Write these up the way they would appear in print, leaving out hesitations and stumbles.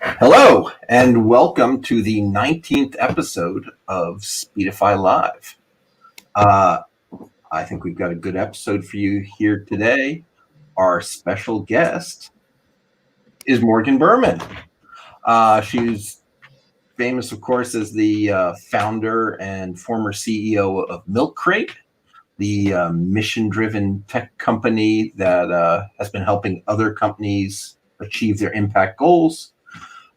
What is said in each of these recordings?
Hello, and welcome to the 19th episode of Speedify Live. I think we've got a good episode for you here today. Our special guest is Morgan Berman. She's famous, of course, as the founder and former CEO of MilkCrate, the mission-driven tech company that has been helping other companies achieve their impact goals.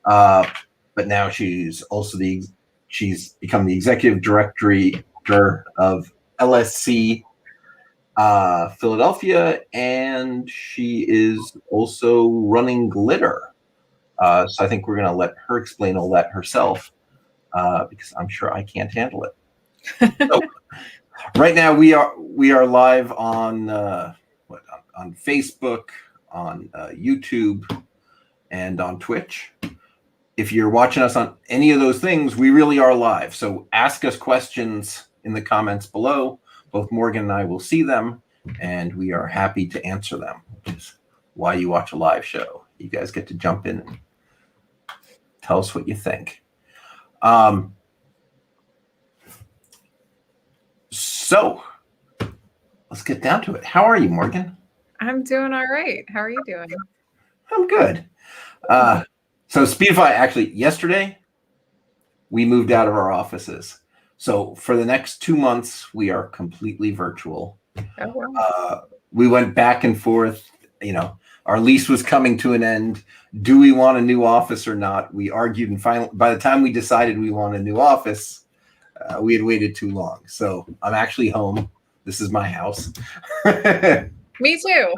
But now she's become the executive director of LSC Philadelphia, and she is also running Glitter. So I think we're going to let her explain all that herself, because I'm sure I can't handle it. So, right now we are live on on Facebook, on YouTube, and on Twitch. If you're watching us on any of those things, we really are live. So ask us questions in the comments below. Both Morgan and I will see them, and we are happy to answer them, which is why you watch a live show. You guys get to jump in and tell us what you think. So let's get down to it. How are you, Morgan? I'm doing all right. How are you doing? I'm good. So Speedify, actually, yesterday, we moved out of our offices. So for the next 2 months, we are completely virtual. Oh, wow. We went back and forth. Our lease was coming to an end. Do we want a new office or not? We argued, and finally, by the time we decided we want a new office, we had waited too long. So I'm actually home. This is my house. Me too.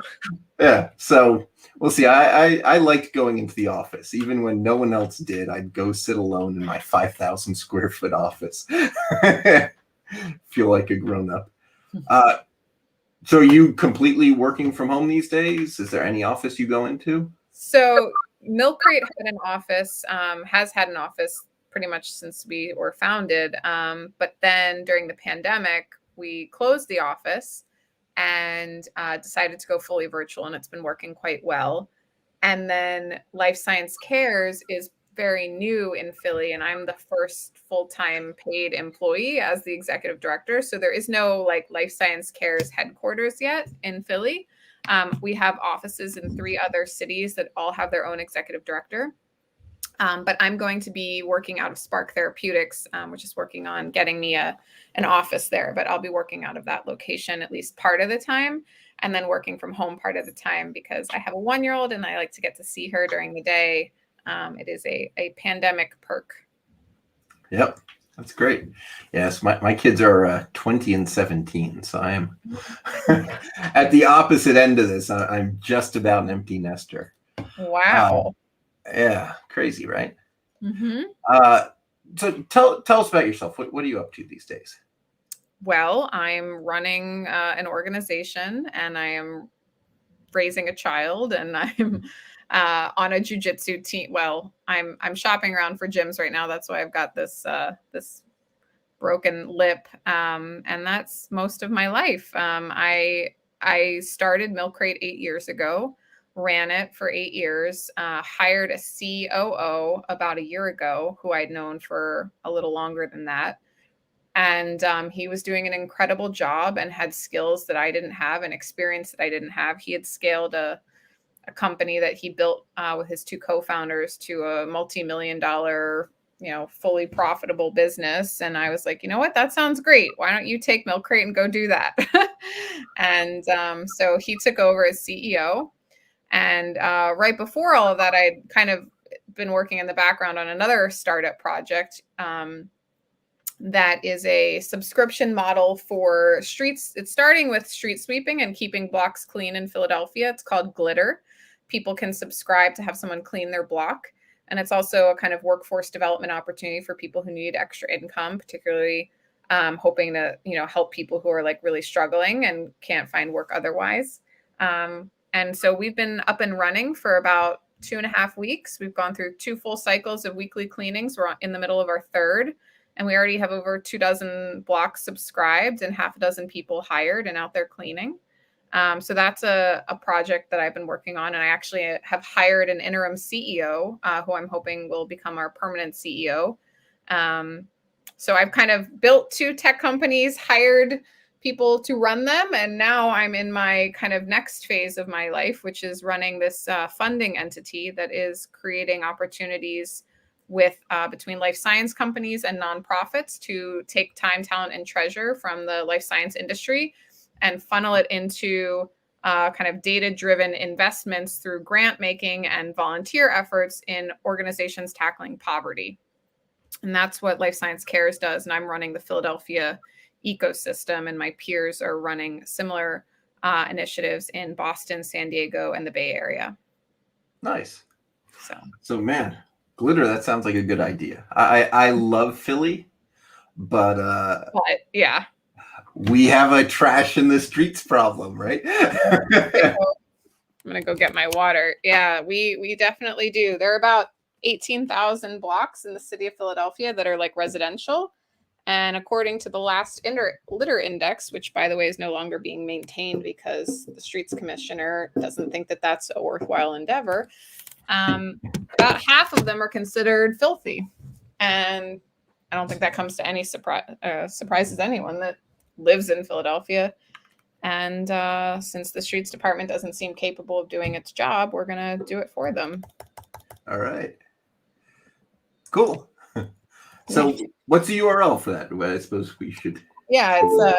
Yeah. So we'll see. I liked going into the office. Even when no one else did, I'd go sit alone in my 5,000 square foot office. Feel like a grown up. So are you completely working from home these days? Is there any office you go into? So MilkCrate had an office, has had an office pretty much since we were founded. But then during the pandemic, we closed the office and decided to go fully virtual, and it's been working quite well. And then Life Science Cares is very new in Philly, and I'm the first full-time paid employee as the executive director. So there is no Life Science Cares headquarters yet in Philly. We have offices in 3 other cities that all have their own executive director. But I'm going to be working out of Spark Therapeutics, which is working on getting me an office there. But I'll be working out of that location at least part of the time, and then working from home part of the time because I have a 1-year-old and I like to get to see her during the day. It is a pandemic perk. Yep, that's great. Yes, my kids are 20 and 17, so I am at the opposite end of this. I'm just about an empty nester. Wow. Yeah, crazy, right? Mm-hmm. So tell us about yourself. What are you up to these days? Well, I'm running an organization, and I am raising a child, and I'm on a JiuJitsu team. Well, I'm shopping around for gyms right now. That's why I've got this broken lip, and that's most of my life. I started MilkCrate 8 years ago. Ran it for 8 years, hired a COO about a year ago who I'd known for a little longer than that. And he was doing an incredible job and had skills that I didn't have and experience that I didn't have. He had scaled a company that he built with his 2 co-founders to a multi-million-dollar, fully profitable business. And I was like, you know what, that sounds great. Why don't you take MilkCrate and go do that? And so he took over as CEO. And right before all of that, I'd kind of been working in the background on another startup project that is a subscription model for streets. It's starting with street sweeping and keeping blocks clean in Philadelphia. It's called Glitter. People can subscribe to have someone clean their block. And it's also a kind of workforce development opportunity for people who need extra income, particularly hoping to, help people who are really struggling and can't find work otherwise. And so we've been up and running for about 2.5 weeks. We've gone through 2 full cycles of weekly cleanings. We're in the middle of our 3rd, and we already have over 24 blocks subscribed and 6 people hired and out there cleaning. So that's a project that I've been working on. And I actually have hired an interim CEO who I'm hoping will become our permanent CEO. So I've kind of built 2 tech companies, hired people to run them. And now I'm in my kind of next phase of my life, which is running this funding entity that is creating opportunities with between life science companies and nonprofits to take time, talent, and treasure from the life science industry and funnel it into kind of data-driven investments through grant making and volunteer efforts in organizations tackling poverty. And that's what Life Science Cares does. And I'm running the Philadelphia ecosystem, and my peers are running similar initiatives in Boston, San Diego, and the Bay Area. Nice. So So man, glitter, that sounds like a good idea. I love Philly, but yeah. we have a trash in the streets problem, right? I'm gonna go get my water. Yeah, we definitely do. There are about 18,000 blocks in the city of Philadelphia that are like residential. And according to the last litter index, which by the way is no longer being maintained because the streets commissioner doesn't think that that's a worthwhile endeavor, about half of them are considered filthy. And I don't think that comes to any surprises anyone that lives in Philadelphia. And since the streets department doesn't seem capable of doing its job, we're going to do it for them. All right. Cool. So what's the URL for that? Well, I suppose we should. Yeah, it's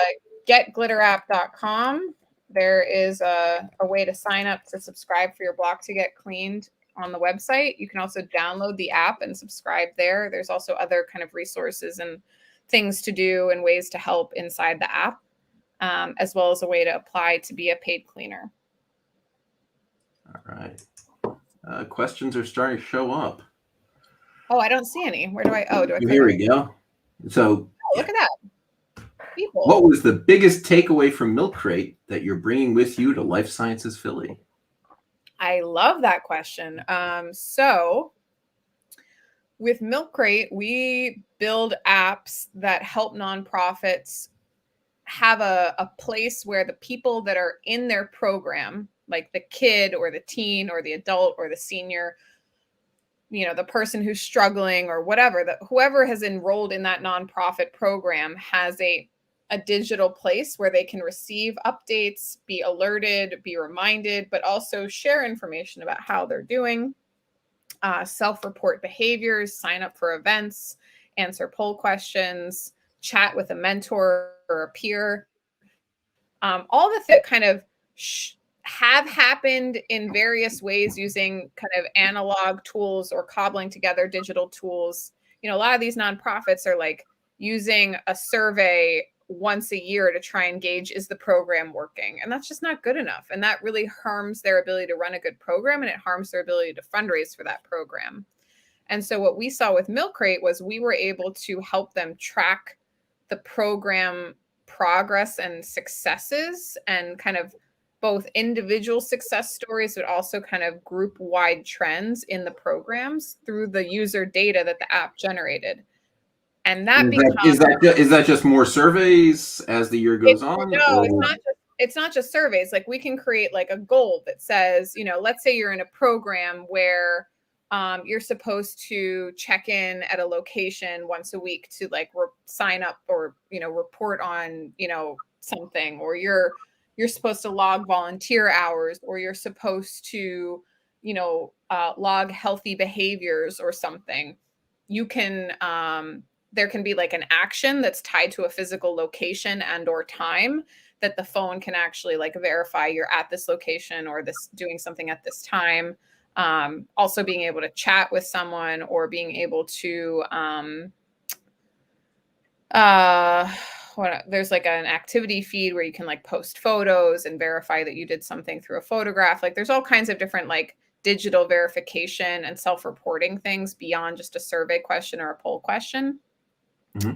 getglitterapp.com. There is a way to sign up to subscribe for your block to get cleaned on the website. You can also download the app and subscribe there. There's also other kind of resources and things to do and ways to help inside the app, as well as a way to apply to be a paid cleaner. All right. Questions are starting to show up. Oh, I don't see any. Where do I? Oh, do I? Here we go. So look at that. People. What was the biggest takeaway from MilkCrate that you're bringing with you to Life Sciences Philly? I love that question. So with MilkCrate, we build apps that help nonprofits have a place where the people that are in their program, like the kid or the teen or the adult or the senior, the person who's struggling or whatever, that whoever has enrolled in that nonprofit program has a digital place where they can receive updates, be alerted, be reminded, but also share information about how they're doing, self-report behaviors, sign up for events, answer poll questions, chat with a mentor or a peer. All the things kind of have happened in various ways using kind of analog tools or cobbling together digital tools. A lot of these nonprofits are like using a survey once a year to try and gauge, is the program working? And that's just not good enough. And that really harms their ability to run a good program, and it harms their ability to fundraise for that program. And so what we saw with MilkCrate was we were able to help them track the program progress and successes, and kind of both individual success stories, but also kind of group-wide trends in the programs through the user data that the app generated. And that is that just more surveys as the year goes on? No, it's not just surveys. Like we can create like a goal that says, let's say you're in a program where you're supposed to check in at a location once a week to like sign up or report on something, or you're supposed to log volunteer hours, or you're supposed to log healthy behaviors or something. You can there can be like an action that's tied to a physical location and or time that the phone can actually like verify you're at this location or this doing something at this time. Also being able to chat with someone, or being able to there's like an activity feed where you can like post photos and verify that you did something through a photograph. Like there's all kinds of different like digital verification and self-reporting things beyond just a survey question or a poll question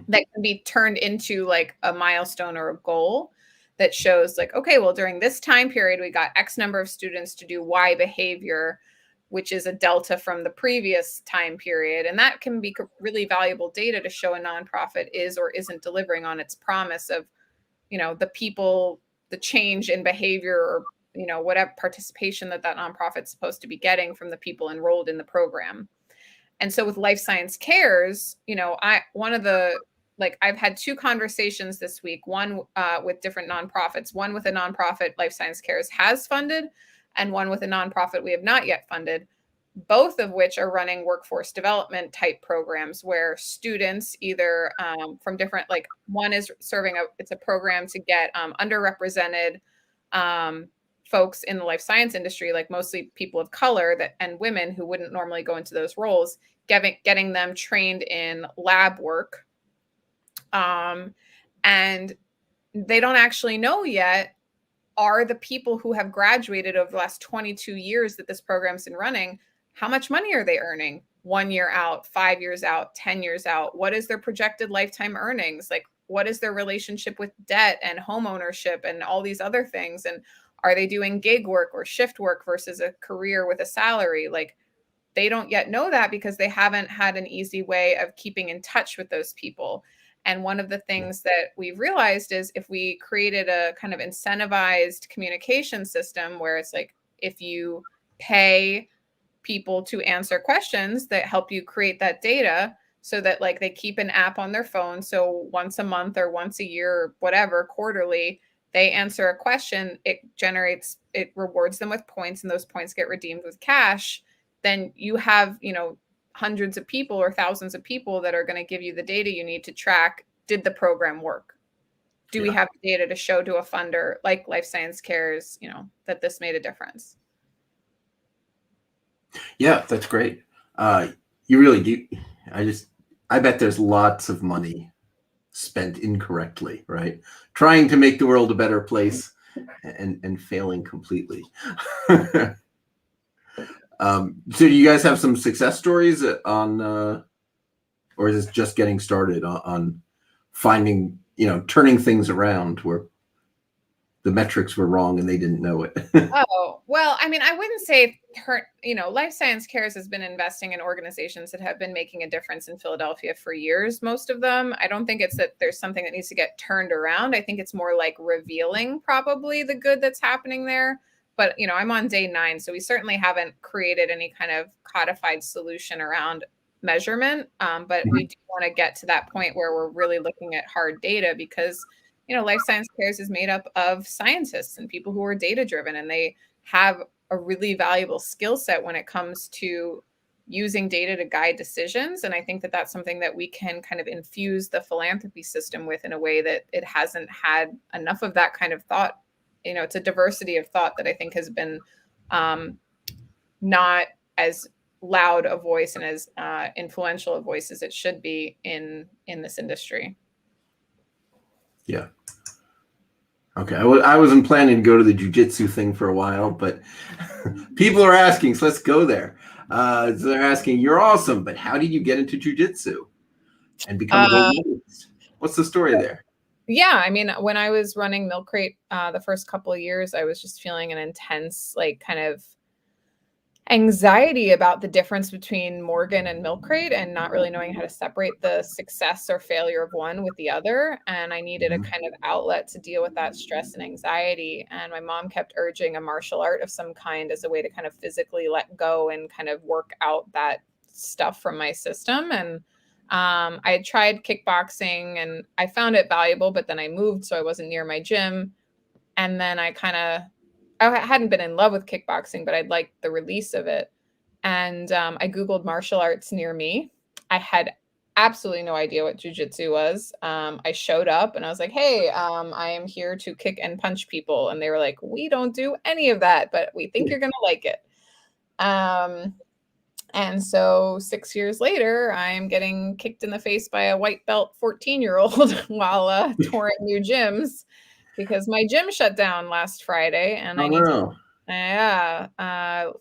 that can be turned into like a milestone or a goal that shows like, okay, well, during this time period, we got X number of students to do Y behavior, which is a delta from the previous time period. And that can be really valuable data to show a nonprofit is or isn't delivering on its promise of, the people the change in behavior or, whatever participation that nonprofit's supposed to be getting from the people enrolled in the program. And so with Life Science Cares, I've had 2 conversations this week, one with different nonprofits, one with a nonprofit Life Science Cares has funded, and one with a nonprofit we have not yet funded, both of which are running workforce development type programs where students either from different, like one is it's a program to get underrepresented folks in the life science industry, like mostly people of color and women who wouldn't normally go into those roles, getting them trained in lab work. And they don't actually know yet, are the people who have graduated over the last 22 years that this program's been running, how much money are they earning 1 year out, 5 years out, 10 years out? What is their projected lifetime earnings? Like, what is their relationship with debt and home ownership and all these other things? And are they doing gig work or shift work versus a career with a salary? Like, they don't yet know that because they haven't had an easy way of keeping in touch with those people. And one of the things that we've realized is if we created a kind of incentivized communication system where it's like, if you pay people to answer questions that help you create that data so that like they keep an app on their phone. So once a month or once a year or whatever, quarterly, they answer a question, it rewards them with points, and those points get redeemed with cash. Then you have, hundreds of people or thousands of people that are going to give you the data you need to track, did the program work? Do we have the data to show to a funder like Life Science Cares, that this made a difference? Yeah, that's great. You really do. I bet there's lots of money spent incorrectly, right? Trying to make the world a better place and failing completely. So do you guys have some success stories on, or is this just getting started on finding, turning things around where the metrics were wrong and they didn't know it? Oh, well, I mean, I wouldn't say, Life Science Cares has been investing in organizations that have been making a difference in Philadelphia for years, most of them. I don't think it's that there's something that needs to get turned around. I think it's more like revealing probably the good that's happening there. But, I'm on day 9, so we certainly haven't created any kind of codified solution around measurement. But we do want to get to that point where we're really looking at hard data because Life Science Cares is made up of scientists and people who are data driven, and they have a really valuable skill set when it comes to using data to guide decisions. And I think that that's something that we can kind of infuse the philanthropy system with in a way that it hasn't had enough of that kind of thought. It's a diversity of thought that I think has been not as loud a voice and as influential a voice as it should be in this industry. Yeah. Okay. I wasn't planning to go to the jiu-jitsu thing for a while, but people are asking, so let's go there. So they're asking, you're awesome, but how did you get into jiu-jitsu and become a gold medalist? What's the story there? Yeah, I mean, when I was running MilkCrate the first couple of years, I was just feeling an intense, like, kind of anxiety about the difference between Morgan and MilkCrate and not really knowing how to separate the success or failure of one with the other. And I needed a kind of outlet to deal with that stress and anxiety. And my mom kept urging a martial art of some kind as a way to kind of physically let go and kind of work out that stuff from my system. And I had tried kickboxing and I found it valuable, but then I moved, so I wasn't near my gym. And then I hadn't been in love with kickboxing, but I'd liked the release of it. And I Googled martial arts near me. I had absolutely no idea what jiu-jitsu was. I showed up and I was like, hey, I am here to kick and punch people. And they were like, we don't do any of that, but we think you're going to like it. And so 6 years later, I'm getting kicked in the face by a white belt 14-year-old while touring new gyms because my gym shut down last Friday. And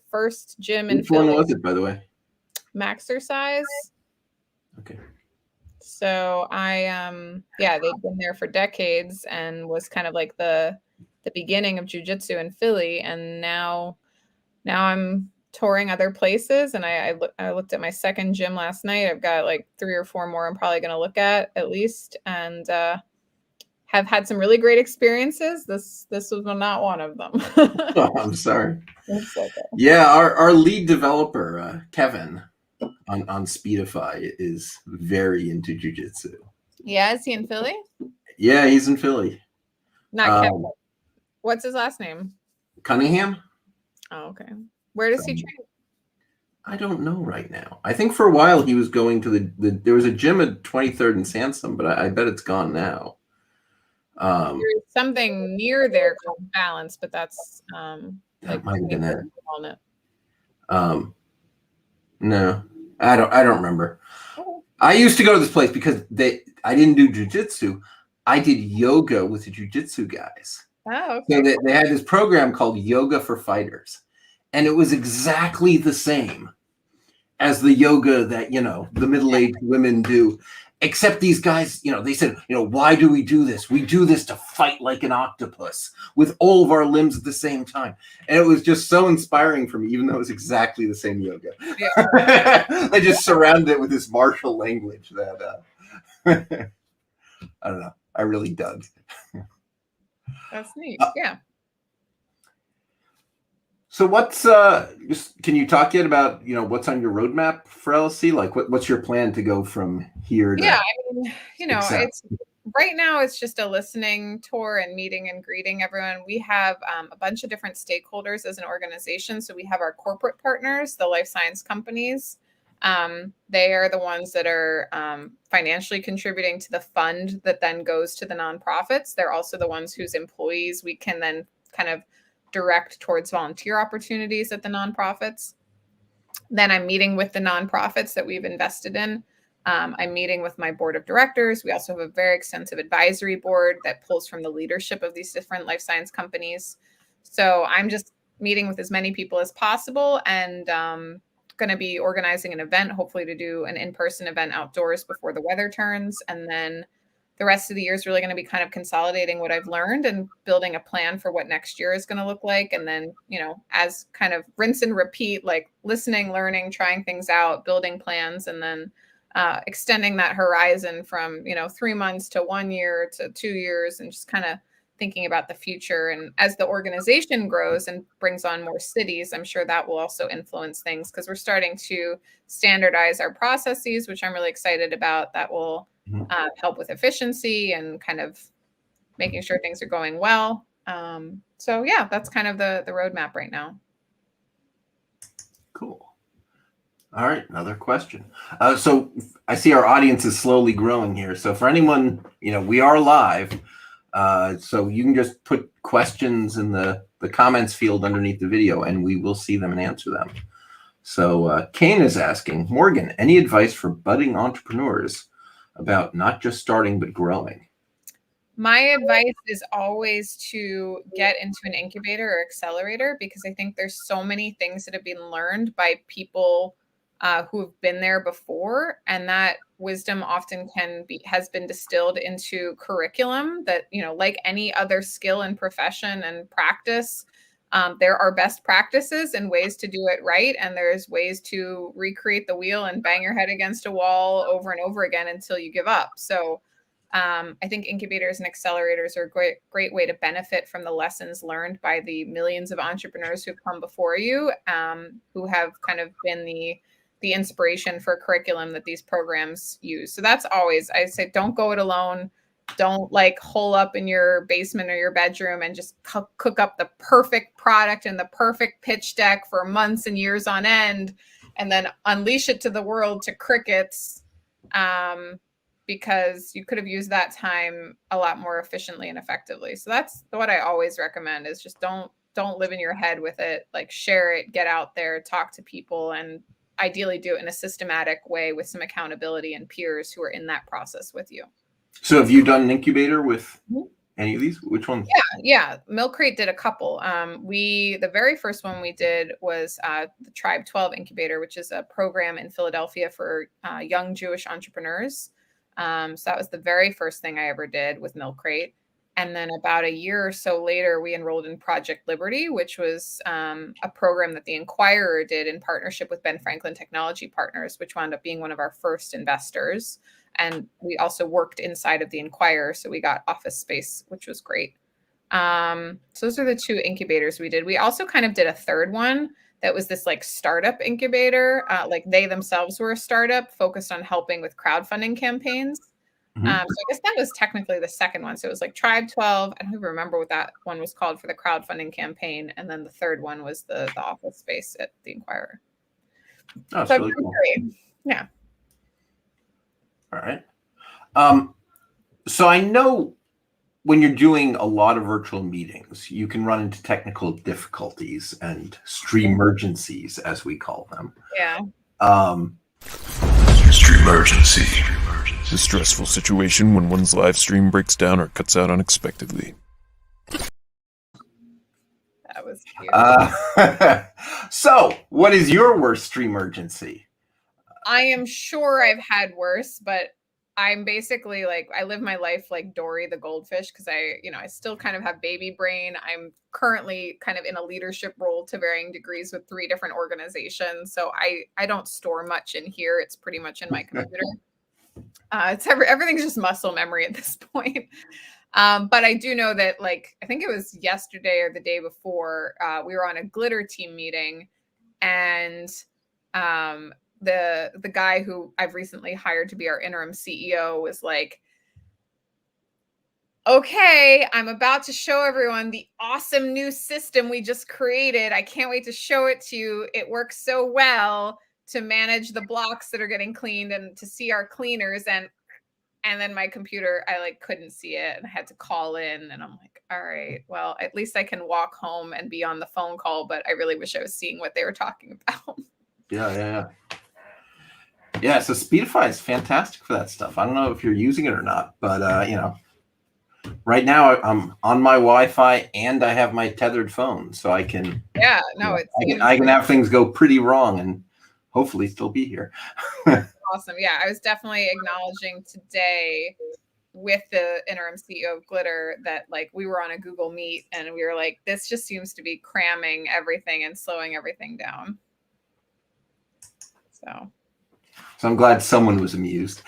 first gym in Philly. Which one was it, by the way? Maxercise. Okay. So they've been there for decades and was kind of like the beginning of jiu-jitsu in Philly. And now I'm touring other places, and I looked at my second gym last night. I've got like 3 or 4 more I'm probably going to look at least, and have had some really great experiences. This was not one of them. Oh, I'm sorry. It's okay. Yeah, our lead developer, Kevin, on Speedify is very into jujitsu. Yeah, is he in Philly? Yeah, he's in Philly. Not Kevin. What's his last name? Cunningham? Oh, okay. Where does he train? I don't know right now. I think for a while he was going to there was a gym at 23rd and Sansom, but I bet it's gone now. There's something near there called Balance, but that's that might have been it. Walnut. No, I don't remember. Oh. I used to go to this place because I didn't do jujitsu. I did yoga with the jujitsu guys. Oh, okay. So they had this program called Yoga for Fighters, and it was exactly the same as the yoga that the middle-aged women do, except these guys, they said, why do we do this? We do this to fight like an octopus with all of our limbs at the same time. And it was just so inspiring for me, even though it was exactly the same yoga. Yeah. They just surrounded it with this martial language that I don't know. I really dug. That's neat. Yeah. So what's can you talk yet about what's on your roadmap for LSC? Like what's your plan to go from here to it's right now it's just a listening tour and meeting and greeting everyone. We have a bunch of different stakeholders as an organization. So we have our corporate partners, the life science companies. They are the ones that are financially contributing to the fund that then goes to the nonprofits. They're also the ones whose employees we can then kind of direct towards volunteer opportunities at the nonprofits. Then I'm meeting with the nonprofits that we've invested in. I'm meeting with my board of directors. We also have a very extensive advisory board that pulls from the leadership of these different life science companies. So I'm just meeting with as many people as possible and going to be organizing an event, hopefully to do an in-person event outdoors before the weather turns. And then the rest of the year is really going to be kind of consolidating what I've learned and building a plan for what next year is going to look like. And then, as kind of rinse and repeat, like listening, learning, trying things out, building plans, and then extending that horizon from, 3 months to 1 year to 2 years, and just kind of thinking about the future. And as the organization grows and brings on more cities, I'm sure that will also influence things because we're starting to standardize our processes, which I'm really excited about. That will help with efficiency and kind of making sure things are going well. So yeah, that's kind of the roadmap right now. Cool. All right, another question. So I see our audience is slowly growing here. So for anyone, we are live. So you can just put questions in the comments field underneath the video and we will see them and answer them. So Kane is asking, Morgan, any advice for budding entrepreneurs about not just starting, but growing? My advice is always to get into an incubator or accelerator, because I think there's so many things that have been learned by people who have been there before. And that wisdom often has been distilled into curriculum that, like any other skill and profession and practice, there are best practices and ways to do it right. And there's ways to recreate the wheel and bang your head against a wall over and over again until you give up. So I think incubators and accelerators are a great way to benefit from the lessons learned by the millions of entrepreneurs who've come before you, who have kind of been the inspiration for curriculum that these programs use. So that's always, I say, don't go it alone. Don't hole up in your basement or your bedroom and just cook up the perfect product and the perfect pitch deck for months and years on end, and then unleash it to the world to crickets, because you could have used that time a lot more efficiently and effectively. So that's what I always recommend, is just don't live in your head with it. Share it, get out there, talk to people, and ideally do it in a systematic way with some accountability and peers who are in that process with you. So have you done an incubator with any of these? Which ones? Yeah. MilkCrate did a couple. The very first one we did was the Tribe 12 Incubator, which is a program in Philadelphia for young Jewish entrepreneurs. So that was the very first thing I ever did with MilkCrate. And then about a year or so later, we enrolled in Project Liberty, which was a program that the Inquirer did in partnership with Ben Franklin Technology Partners, which wound up being one of our first investors. And we also worked inside of the Inquirer, so we got office space, which was great. So those are the two incubators we did. We also kind of did a third one that was this like startup incubator. Like they themselves were a startup focused on helping with crowdfunding campaigns. So I guess that was technically the second one. So it was like Tribe 12. I don't even remember what that one was called for the crowdfunding campaign. And then the third one was the office space at the Inquirer. Oh, that's So really cool. yeah. All right. So I know when you're doing a lot of virtual meetings, you can run into technical difficulties and stream emergencies, as we call them. Yeah. Stream emergency. A stressful situation when one's live stream breaks down or cuts out unexpectedly. That was cute. So, what is your worst stream emergency? I am sure I've had worse, but I'm basically like, I live my life like Dory the goldfish because I still kind of have baby brain. I'm currently kind of in a leadership role to varying degrees with 3 different organizations. So I don't store much in here. It's pretty much in my computer. Everything's just muscle memory at this point. But I do know that, like, I think it was yesterday or the day before, we were on a glitter team meeting, and the guy who I've recently hired to be our interim CEO was like, okay, I'm about to show everyone the awesome new system we just created. I can't wait to show it to you. It works so well to manage the blocks that are getting cleaned and to see our cleaners. And then my computer, I like couldn't see it and I had to call in, and I'm like, all right, well, at least I can walk home and be on the phone call, but I really wish I was seeing what they were talking about. Yeah. So Speedify is fantastic for that stuff. I don't know if you're using it or not, but right now I'm on my Wi-Fi and I have my tethered phone, so I can. Yeah, no, I can have things go pretty wrong and hopefully still be here. Awesome. Yeah, I was definitely acknowledging today with the interim CEO of Glitter that like we were on a Google Meet and we were like, this just seems to be cramming everything and slowing everything down. So I'm glad someone was amused.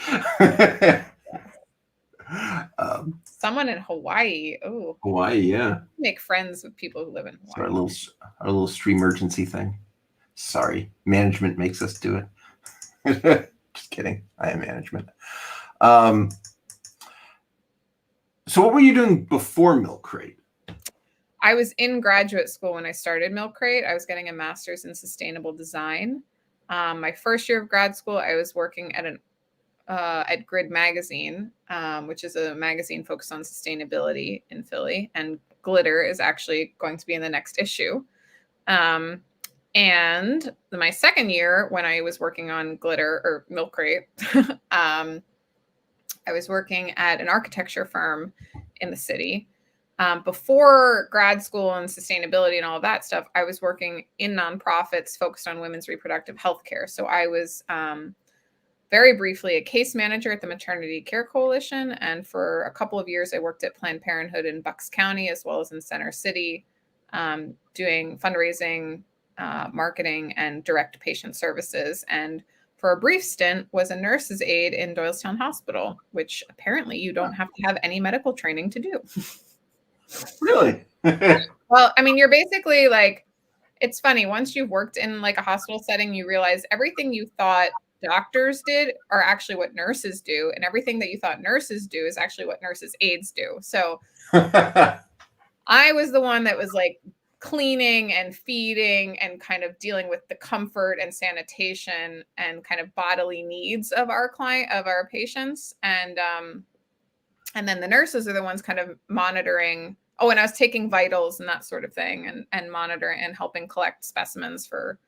Someone in Hawaii. Oh, Hawaii, yeah. Make friends with people who live in Hawaii. So our little stream emergency thing. Sorry, management makes us do it. Just kidding. I am management. So what were you doing before MilkCrate? I was in graduate school when I started MilkCrate. I was getting a master's in sustainable design. My first year of grad school, I was working at Grid Magazine, which is a magazine focused on sustainability in Philly. And Glitter is actually going to be in the next issue. And my second year, when I was working on Glitter or MilkCrate, I was working at an architecture firm in the city. Before grad school and sustainability and all of that stuff, I was working in nonprofits focused on women's reproductive health care. So I was very briefly a case manager at the Maternity Care Coalition. And for a couple of years, I worked at Planned Parenthood in Bucks County, as well as in Center City, doing fundraising, marketing, and direct patient services. And for a brief stint was a nurse's aide in Doylestown Hospital, which apparently you don't have to have any medical training to do. Really? Well, I mean, you're basically like, it's funny. Once you've worked in like a hospital setting, you realize everything you thought doctors did are actually what nurses do. And everything that you thought nurses do is actually what nurses' aides do. So I was the one that was like cleaning and feeding and kind of dealing with the comfort and sanitation and kind of bodily needs of our patients. And then the nurses are the ones kind of monitoring. Oh, and I was taking vitals and that sort of thing and monitoring and helping collect specimens for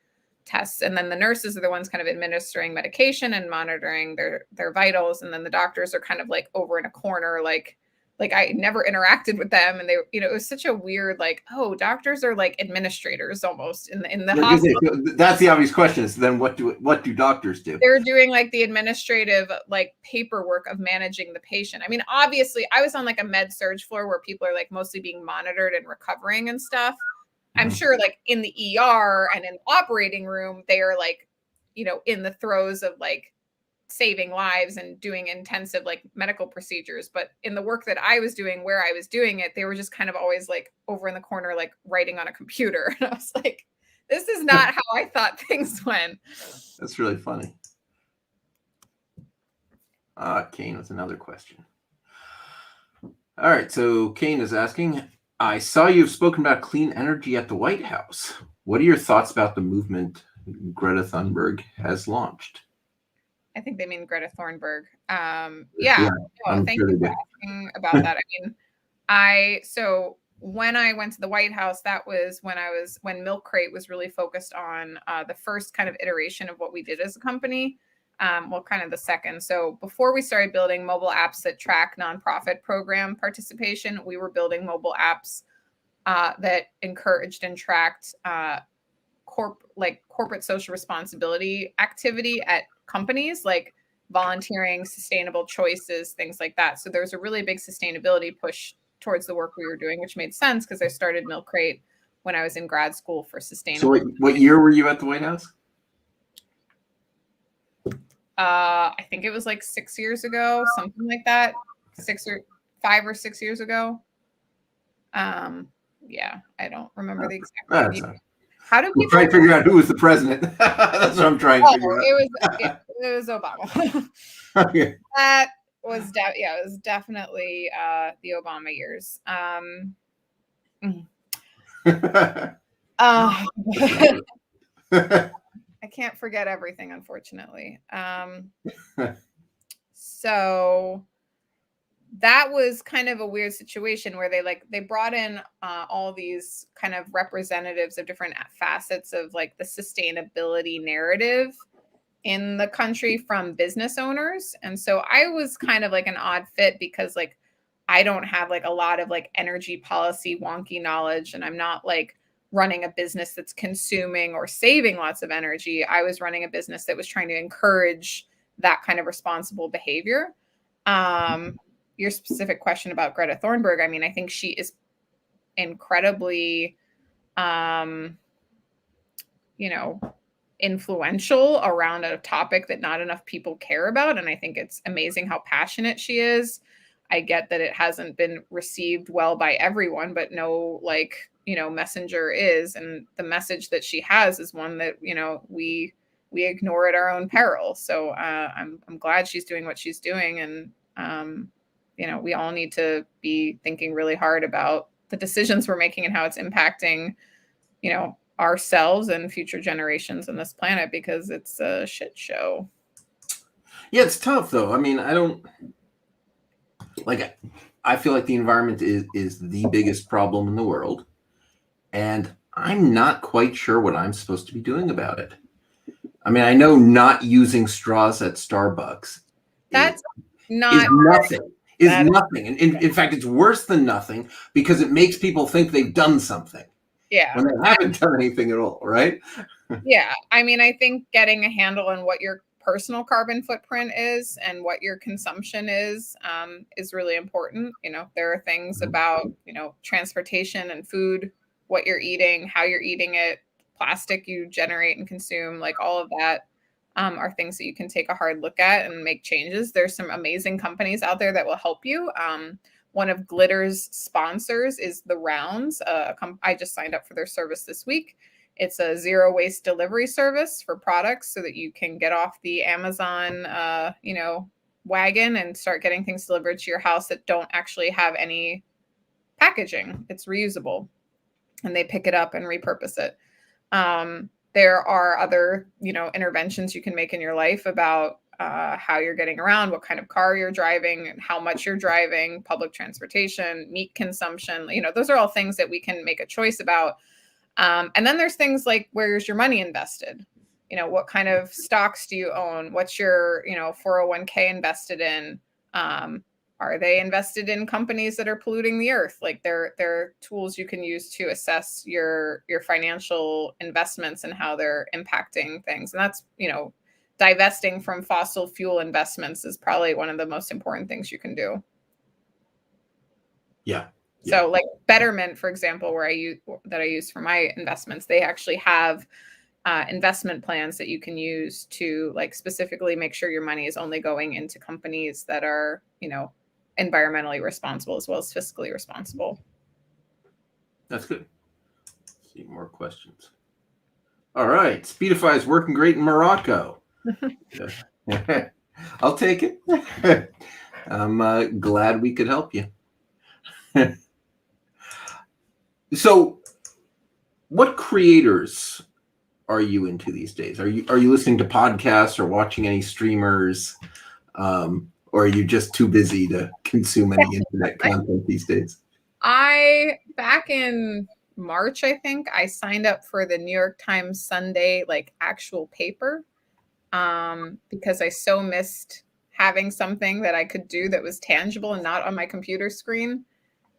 tests. And then the nurses are the ones kind of administering medication and monitoring their vitals. And then the doctors are kind of like over in a corner, like like I never interacted with them, and they, it was such a weird, like, oh, doctors are like administrators almost in the hospital. That's the obvious question. Is then what do doctors do? They're doing like the administrative, like paperwork of managing the patient. I mean, obviously, I was on like a med surg floor where people are like mostly being monitored and recovering and stuff. I'm sure like in the ER and in the operating room, they are like, in the throes of like saving lives and doing intensive like medical procedures. But in the work that I was doing, where I was doing it, they were just kind of always like over in the corner, like writing on a computer. And I was like, this is not how I thought things went. That's really funny. Kane with another question. All right, so Kane is asking, I saw you've spoken about clean energy at the White House. What are your thoughts about the movement Greta Thunberg has launched? I think they mean Greta Thunberg. Thank you for asking about that. I mean, so when I went to the White House, that was when MilkCrate was really focused on the first kind of iteration of what we did as a company. Kind of the second. So before we started building mobile apps that track nonprofit program participation, we were building mobile apps that encouraged and tracked corporate social responsibility activity at companies, like volunteering, sustainable choices, things like that. So there was a really big sustainability push towards the work we were doing, which made sense because I started MilkCrate when I was in grad school for sustainable. So what year were you at the White House? I think it was like 6 years ago, something like that. 5 or 6 years ago. Yeah, I don't remember the exact year. How did we try to figure out who was the president? That's what I'm trying to figure out. It was Obama. Okay. That was it was definitely the Obama years. I can't forget everything, unfortunately. So that was kind of a weird situation where they brought in all these kind of representatives of different facets of like the sustainability narrative in the country from business owners. And so I was kind of like an odd fit because like I don't have like a lot of like energy policy wonky knowledge, and I'm not like running a business that's consuming or saving lots of energy. I was running a business that was trying to encourage that kind of responsible behavior. Your specific question about Greta Thunberg, I mean, I think she is incredibly, influential around a topic that not enough people care about. And I think it's amazing how passionate she is. I get that it hasn't been received well by everyone, but no, messenger is. And the message that she has is one that, we ignore at our own peril. So I'm glad she's doing what she's doing. And, we all need to be thinking really hard about the decisions we're making and how it's impacting, ourselves and future generations on this planet, because it's a shit show. Yeah, it's tough though. I mean, I feel like the environment is the biggest problem in the world, and I'm not quite sure what I'm supposed to be doing about it. I mean, I know not using straws at Starbucks is nothing. And in fact, it's worse than nothing because it makes people think they've done something. Yeah. When they haven't done anything at all, right? Yeah. I mean, I think getting a handle on what your personal carbon footprint is and what your consumption is really important. There are things about, transportation and food, what you're eating, how you're eating it, plastic you generate and consume, like all of that are things that you can take a hard look at and make changes. There's some amazing companies out there that will help you. One of Glitter's sponsors is The Rounds. I just signed up for their service this week. It's a zero waste delivery service for products so that you can get off the Amazon, wagon and start getting things delivered to your house that don't actually have any packaging. It's reusable, and they pick it up and repurpose it. There are other, interventions you can make in your life about how you're getting around, what kind of car you're driving, and how much you're driving, public transportation, meat consumption. Those are all things that we can make a choice about. And then there's things like, where's your money invested? What kind of stocks do you own? What's your, 401k invested in? Are they invested in companies that are polluting the earth? Like they're tools you can use to assess your financial investments and how they're impacting things. And that's, divesting from fossil fuel investments is probably one of the most important things you can do. Yeah. So like Betterment, for example, where I use for my investments, they actually have investment plans that you can use to like specifically make sure your money is only going into companies that are, environmentally responsible as well as fiscally responsible. That's good. Let's see more questions. All right. Speedify is working great in Morocco. I'll take it. I'm glad we could help you. So, what creators are you into these days? Are you listening to podcasts or watching any streamers, or are you just too busy to consume any internet content these days? Back in March, I think, I signed up for the New York Times Sunday like actual paper because I so missed having something that I could do that was tangible and not on my computer screen.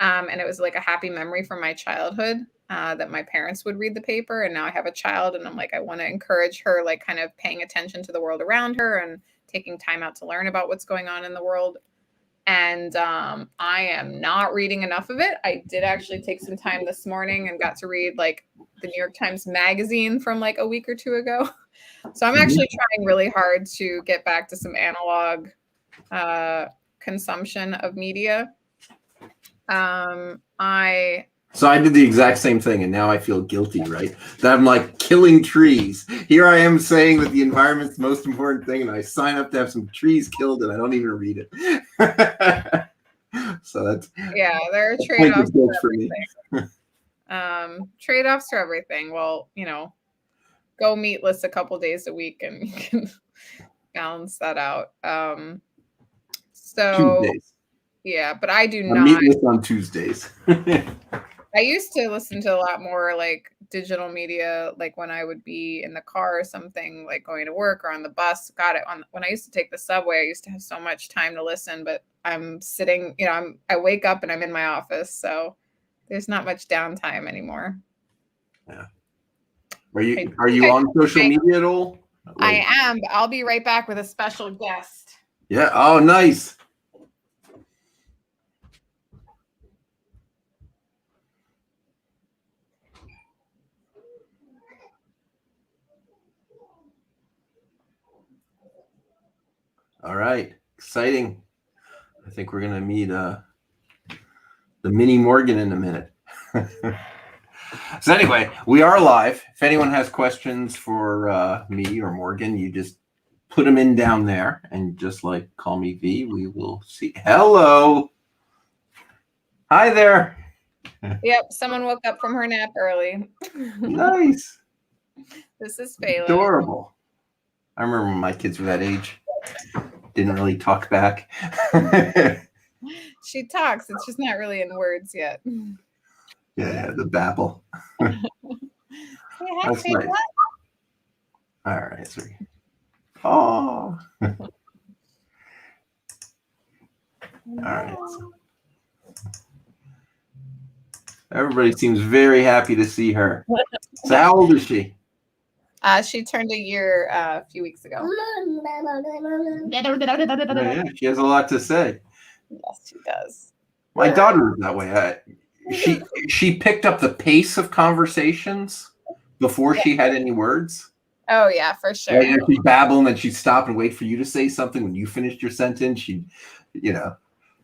And it was like a happy memory from my childhood that my parents would read the paper. And now I have a child and I'm like, I want to encourage her, like kind of paying attention to the world around her and taking time out to learn about what's going on in the world. And I am not reading enough of it. I did actually take some time this morning and got to read like the New York Times Magazine from like a week or two ago. So I'm actually trying really hard to get back to some analog consumption of media. So I did the exact same thing, and now I feel guilty, right? That I'm like killing trees. Here I am saying that the environment's the most important thing, and I sign up to have some trees killed, and I don't even read it. So that's there are trade-offs for me. Trade-offs for everything. Well, go meatless a couple days a week, and you can balance that out. Tuesdays. Yeah, but I do I'm not. meatless on Tuesdays. I used to listen to a lot more like digital media, like when I would be in the car or something, like going to work or on the bus. When I used to take the subway, I used to have so much time to listen, but I'm sitting, I wake up and I'm in my office, so there's not much downtime anymore. Yeah. Are you on social media at all? I am, but I'll be right back with a special guest. Yeah. Oh, nice. All right. Exciting. I think we're going to meet the mini Morgan in a minute. So anyway, we are live. If anyone has questions for me or Morgan, you just put them in down there and just like call me V. We will see. Hello. Hi there. Yep. Someone woke up from her nap early. Nice. This is Phelan. Adorable. I remember when my kids were that age. Didn't really talk back. She talks. It's just not really in words yet. Yeah, the babble. That's nice. All right. Sorry. Oh. All right. Everybody seems very happy to see her. So how old is she? She turned a year a few weeks ago. Oh, yeah, she has a lot to say. Yes, she does. My daughter is that way. She picked up the pace of conversations before she had any words. Oh yeah, for sure. Right? She'd babble and then she'd stop and wait for you to say something. When you finished your sentence, she'd,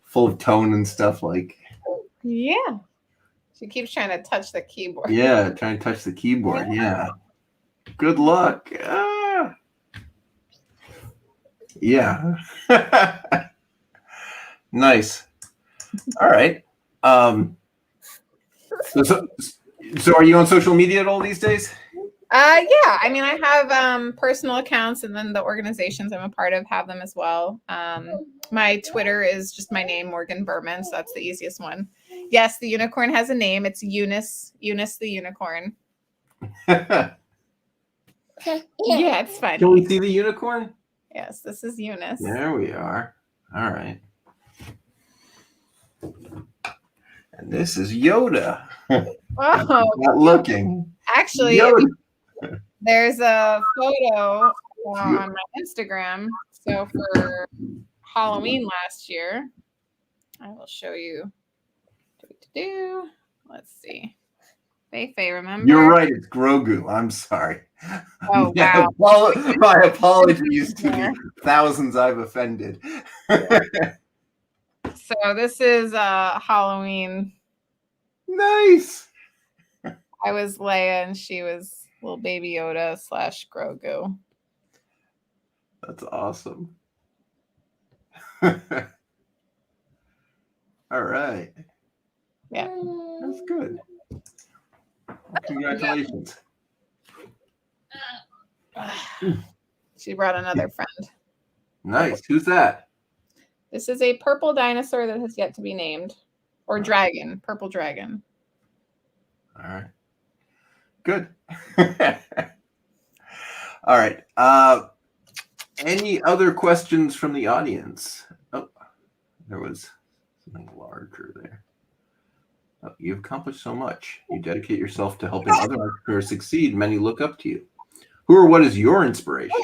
full of tone and stuff like. Yeah. She keeps trying to touch the keyboard. Yeah, trying to touch the keyboard. Yeah. Good luck. Yeah. Nice. All right. So are you on social media at all these days? Yeah. I mean, I have personal accounts, and then the organizations I'm a part of have them as well. My Twitter is just my name, Morgan Berman. So that's the easiest one. Yes, the unicorn has a name. It's Eunice the unicorn. Yeah, it's fun. Can we see the unicorn? Yes, this is Eunice. There we are. All right. And this is Yoda. Oh, Not looking. actually, Yoda. there's a photo on my Instagram. So for Halloween last year, I will show you. Let's see. Fei, remember? You're right. It's Grogu. I'm sorry. Oh, wow. My apologies to the thousands I've offended. So this is Halloween. Nice. I was Leia and she was little baby Yoda / Grogu. That's awesome. All right. Yeah. That's good. Congratulations. She brought another friend. Nice. Who's that? This is a purple dinosaur that has yet to be named. Or dragon. Purple dragon. All right. Good. All right. Any other questions from the audience? Oh, there was something larger there. Oh, you've accomplished so much. You dedicate yourself to helping other entrepreneurs succeed. Many look up to you. Who or what is your inspiration?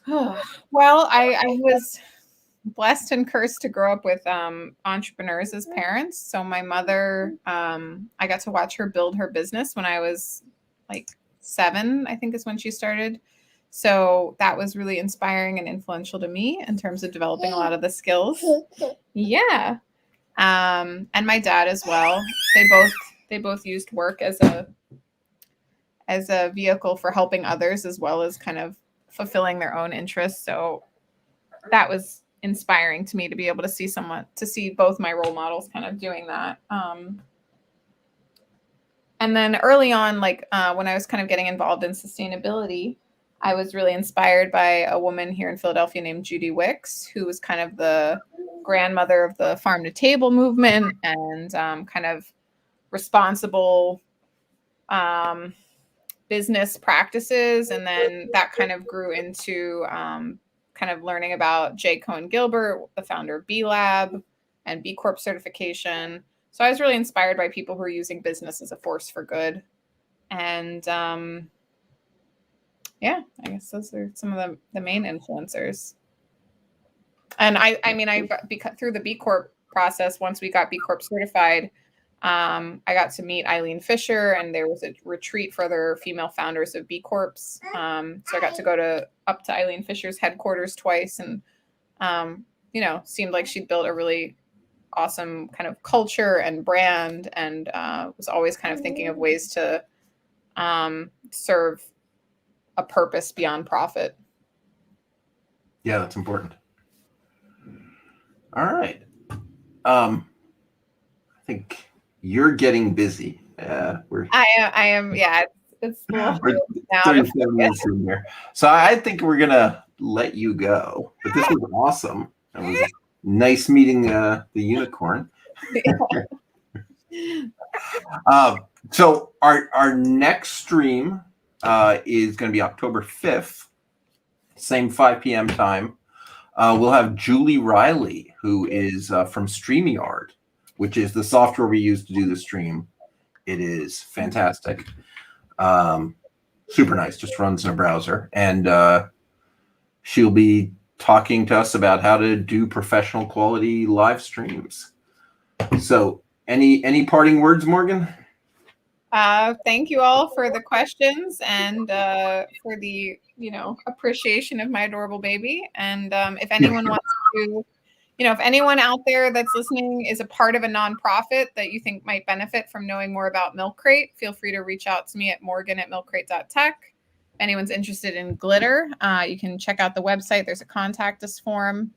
Well, I was blessed and cursed to grow up with entrepreneurs as parents. So my mother, I got to watch her build her business when I was like 7, I think is when she started. So that was really inspiring and influential to me in terms of developing a lot of the skills. Yeah. And my dad as well. They both used work as a vehicle for helping others as well as kind of fulfilling their own interests. So that was inspiring to me to be able to see both my role models kind of doing that. And then early on, like when I was kind of getting involved in sustainability, I was really inspired by a woman here in Philadelphia named Judy Wicks, who was kind of the grandmother of the farm to table movement and kind of responsible business practices. And then that kind of grew into kind of learning about J. Cohen Gilbert, the founder of B Lab and B Corp certification. So I was really inspired by people who are using business as a force for good. And yeah, I guess those are some of the main influencers. And I through the B Corp process, once we got B Corp certified, I got to meet Eileen Fisher, and there was a retreat for other female founders of B Corps. So I got to go up to Eileen Fisher's headquarters twice, and seemed like she'd built a really awesome kind of culture and brand, and was always kind of thinking of ways to serve a purpose beyond profit. Yeah, that's important. All right. I think you're getting busy. I am. Yeah, it's now. 37 minutes in there. So I think we're gonna let you go. But this was awesome. It was nice meeting the unicorn. So our next stream is going to be October 5th, same 5 p.m. time. We'll have Julie Riley, who is from StreamYard, which is the software we use to do the stream. It is fantastic. Super nice, just runs in a browser. And she'll be talking to us about how to do professional quality live streams. So any parting words, Morgan? Thank you all for the questions and for the appreciation of my adorable baby. And if anyone wants to, if anyone out there that's listening is a part of a nonprofit that you think might benefit from knowing more about MilkCrate, feel free to reach out to me at morgan@milkcrate.tech. If anyone's interested in glitter, you can check out the website. There's a contact us form.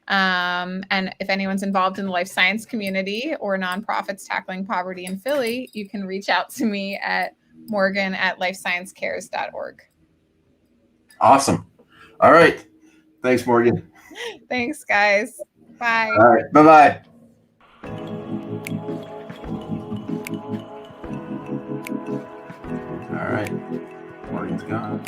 And if anyone's involved in the life science community or nonprofits tackling poverty in Philly, you can reach out to me at morgan@lifesciencecares.org. Awesome. All right. Thanks, Morgan. Thanks, guys. Bye. All right. Bye-bye. All right. Morgan's gone.